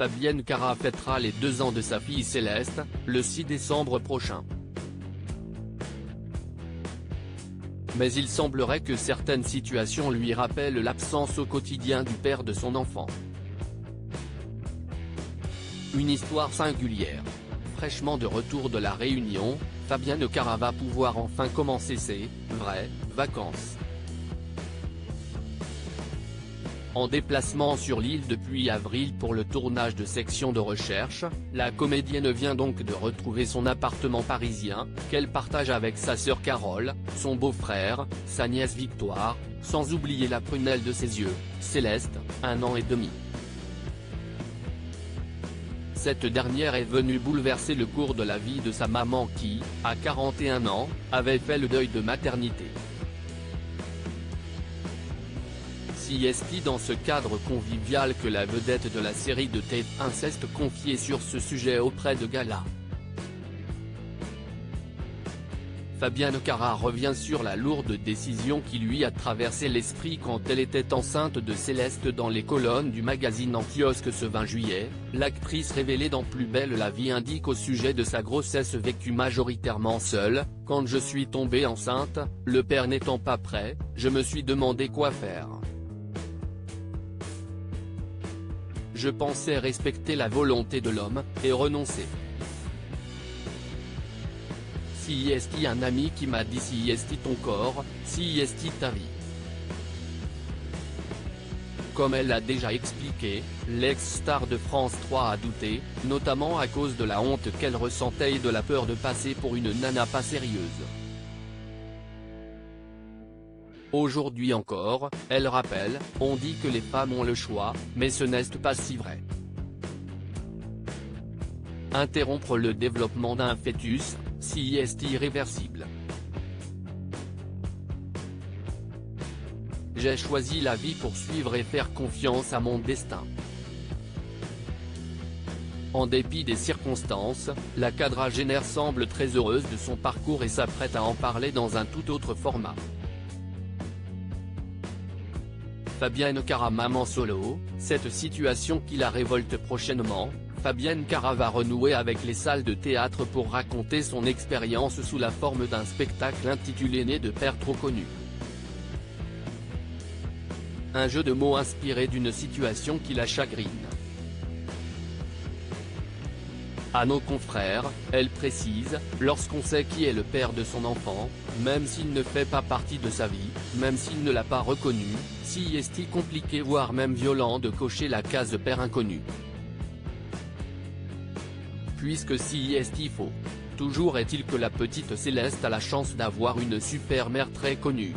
Fabienne Cara fêtera les 2 ans de sa fille Céleste, le 6 décembre prochain. Mais il semblerait que certaines situations lui rappellent l'absence au quotidien du père de son enfant. Une histoire singulière. Fraîchement de retour de la Réunion, Fabienne Cara va pouvoir enfin commencer ses vraies vacances. En déplacement sur l'île depuis avril pour le tournage de Section de recherche, la comédienne vient donc de retrouver son appartement parisien, qu'elle partage avec sa sœur Carole, son beau-frère, sa nièce Victoire, sans oublier la prunelle de ses yeux, Céleste, 1 an et demi. Cette dernière est venue bouleverser le cours de la vie de sa maman qui, à 41 ans, avait fait le deuil de maternité. Si est dans ce cadre convivial que la vedette de la série de Tape Inceste confiait sur ce sujet auprès de Gala. Fabienne Cara revient sur la lourde décision qui lui a traversé l'esprit quand elle était enceinte de Céleste dans les colonnes du magazine en kiosque ce 20 juillet, l'actrice révélée dans Plus belle la vie indique au sujet de sa grossesse vécue majoritairement seule: « Quand je suis tombée enceinte, le père n'étant pas prêt, je me suis demandé quoi faire. Je pensais respecter la volonté de l'homme, et renoncer. Si est un ami qui m'a dit si est ton corps, si est ta vie. » Comme elle l'a déjà expliqué, l'ex-star de France 3 a douté, notamment à cause de la honte qu'elle ressentait et de la peur de passer pour une nana pas sérieuse. Aujourd'hui encore, elle rappelle, on dit que les femmes ont le choix, mais ce n'est pas si vrai. Interrompre le développement d'un fœtus, si est irréversible. J'ai choisi la vie pour suivre et faire confiance à mon destin. En dépit des circonstances, la quadragénaire semble très heureuse de son parcours et s'apprête à en parler dans un tout autre format. Fabienne Cara maman solo, cette situation qui la révolte prochainement. Fabienne Cara va renouer avec les salles de théâtre pour raconter son expérience sous la forme d'un spectacle intitulé Né de père trop connu. Un jeu de mots inspiré d'une situation qui la chagrine. À nos confrères, elle précise, lorsqu'on sait qui est le père de son enfant, même s'il ne fait pas partie de sa vie, même s'il ne l'a pas reconnu, si est-il compliqué voire même violent de cocher la case père inconnu. Puisque si est faux. Toujours est-il que la petite Céleste a la chance d'avoir une super mère très connue.